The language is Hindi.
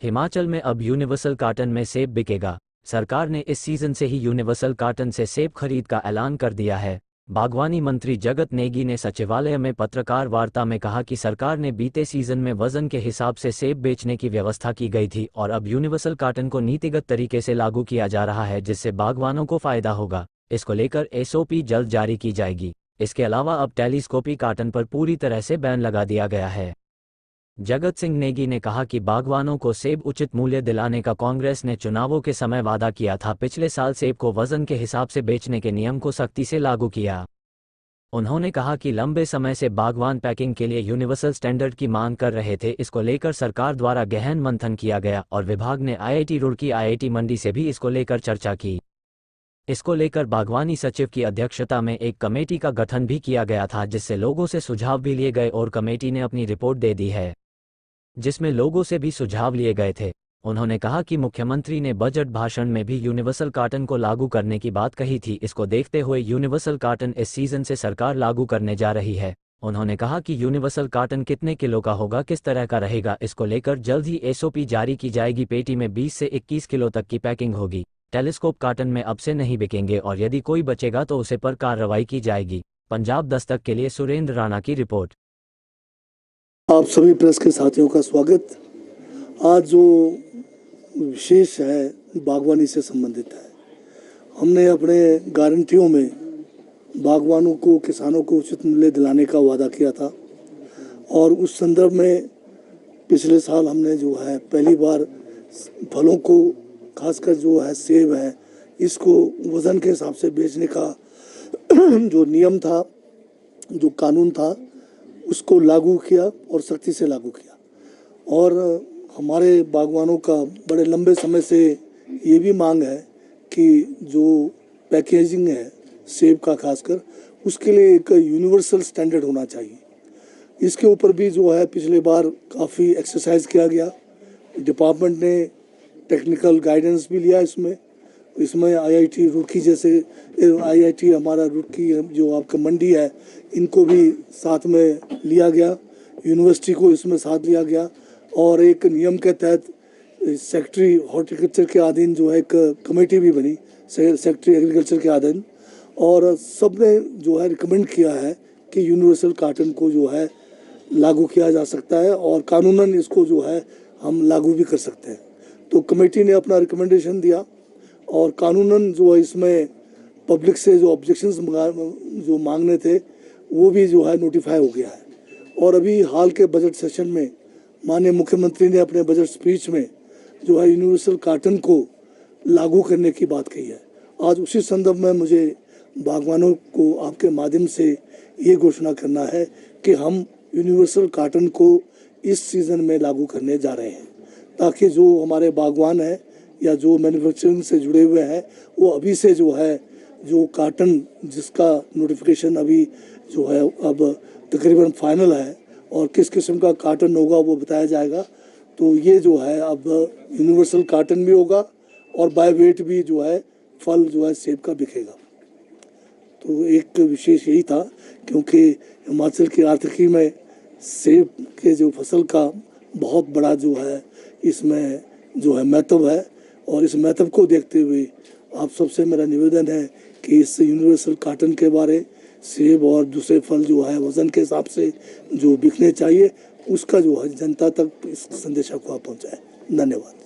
हिमाचल में अब यूनिवर्सल कार्टन में सेब बिकेगा। सरकार ने इस सीजन से ही यूनिवर्सल कार्टन से सेब खरीद का ऐलान कर दिया है। बागवानी मंत्री जगत नेगी ने सचिवालय में पत्रकार वार्ता में कहा कि सरकार ने बीते सीजन में वजन के हिसाब से सेब बेचने की व्यवस्था की गई थी और अब यूनिवर्सल कार्टन को नीतिगत तरीके से लागू किया जा रहा है, जिससे बागवानों को फायदा होगा। इसको लेकर एसओपी जल्द जारी की जाएगी। इसके अलावा अब टेलीस्कोपी कार्टन पर पूरी तरह से बैन लगा दिया गया है। जगत सिंह नेगी ने कहा कि बागवानों को सेब उचित मूल्य दिलाने का कांग्रेस ने चुनावों के समय वादा किया था। पिछले साल सेब को वजन के हिसाब से बेचने के नियम को सख्ती से लागू किया। उन्होंने कहा कि लंबे समय से बागवान पैकिंग के लिए यूनिवर्सल स्टैंडर्ड की मांग कर रहे थे। इसको लेकर सरकार द्वारा गहन मंथन किया गया और विभाग ने आईआईटी रुड़की, आईआईटी मंडी से भी इसको लेकर चर्चा की। इसको लेकर बागवानी सचिव की अध्यक्षता में एक कमेटी का गठन भी किया गया था, जिससे लोगों से सुझाव भी लिए गए और कमेटी ने अपनी रिपोर्ट दे दी है, जिसमें लोगों से भी सुझाव लिए गए थे। उन्होंने कहा कि मुख्यमंत्री ने बजट भाषण में भी यूनिवर्सल कार्टन को लागू करने की बात कही थी। इसको देखते हुए यूनिवर्सल कार्टन इस सीजन से सरकार लागू करने जा रही है। उन्होंने कहा कि यूनिवर्सल कार्टन कितने किलो का होगा, किस तरह का रहेगा, इसको लेकर जल्द ही एसओपी जारी की जाएगी। पेटी में 20 से 21 किलो तक की पैकिंग होगी। टेलीस्कोप कार्टन में अब से नहीं बिकेंगे और यदि कोई बचेगा तो उसे पर कार्रवाई की जाएगी। पंजाब दस्तक के लिए सुरेंद्र राणा की रिपोर्ट। आप सभी प्रेस के साथियों का स्वागत। आज जो विशेष है बागवानी से संबंधित है। हमने अपने गारंटियों में बागवानों को, किसानों को उचित मूल्य दिलाने का वादा किया था और उस संदर्भ में पिछले साल हमने जो है पहली बार फलों को, खासकर जो है सेब है, इसको वज़न के हिसाब से बेचने का जो नियम था, जो कानून था, उसको लागू किया और सख्ती से लागू किया। और हमारे बागवानों का बड़े लंबे समय से ये भी मांग है कि जो पैकेजिंग है सेब का, खासकर उसके लिए एक यूनिवर्सल स्टैंडर्ड होना चाहिए। इसके ऊपर भी जो है पिछले बार काफ़ी एक्सरसाइज किया गया। डिपार्टमेंट ने टेक्निकल गाइडेंस भी लिया इसमें आईआईटी रुड़की जैसे आईआईटी हमारा रुड़की जो आपका मंडी है, इनको भी साथ में लिया गया, यूनिवर्सिटी को इसमें साथ लिया गया और एक नियम के तहत सेक्रेटरी हॉर्टिकल्चर के अधीन जो है एक कमेटी भी बनी, सेक्रेटरी एग्रीकल्चर के अधीन, और सब ने जो है रिकमेंड किया है कि यूनिवर्सल कार्टन को जो है लागू किया जा सकता है और कानूनन इसको जो है हम लागू भी कर सकते हैं। तो कमेटी ने अपना रिकमेंडेशन दिया और कानूनन जो है इसमें पब्लिक से जो ऑब्जेक्शंस जो मांगने थे वो भी जो है नोटिफाई हो गया है। और अभी हाल के बजट सेशन में माननीय मुख्यमंत्री ने अपने बजट स्पीच में जो है यूनिवर्सल कार्टन को लागू करने की बात कही है। आज उसी संदर्भ में मुझे बागवानों को आपके माध्यम से ये घोषणा करना है कि हम यूनिवर्सल कार्टन को इस सीज़न में लागू करने जा रहे हैं, ताकि जो हमारे बागवान हैं या जो मैन्युफैक्चरिंग से जुड़े हुए हैं वो अभी से जो है जो कार्टन जिसका नोटिफिकेशन अभी जो है अब तकरीबन फाइनल है और किस किस्म का कार्टन होगा वो बताया जाएगा। तो ये जो है अब यूनिवर्सल कार्टन भी होगा और बाय वेट भी जो है फल जो है सेब का बिकेगा। तो एक विशेष यही था, क्योंकि हिमाचल की आर्थिकी में सेब के जो फसल का बहुत बड़ा जो है इसमें जो है महत्व है और इस महत्व को देखते हुए आप सबसे मेरा निवेदन है कि इस यूनिवर्सल कार्टन के बारे सेब और दूसरे फल जो है वज़न के हिसाब से जो बिकने चाहिए उसका जो है जनता तक इस संदेशा को आप पहुँचाएं। धन्यवाद।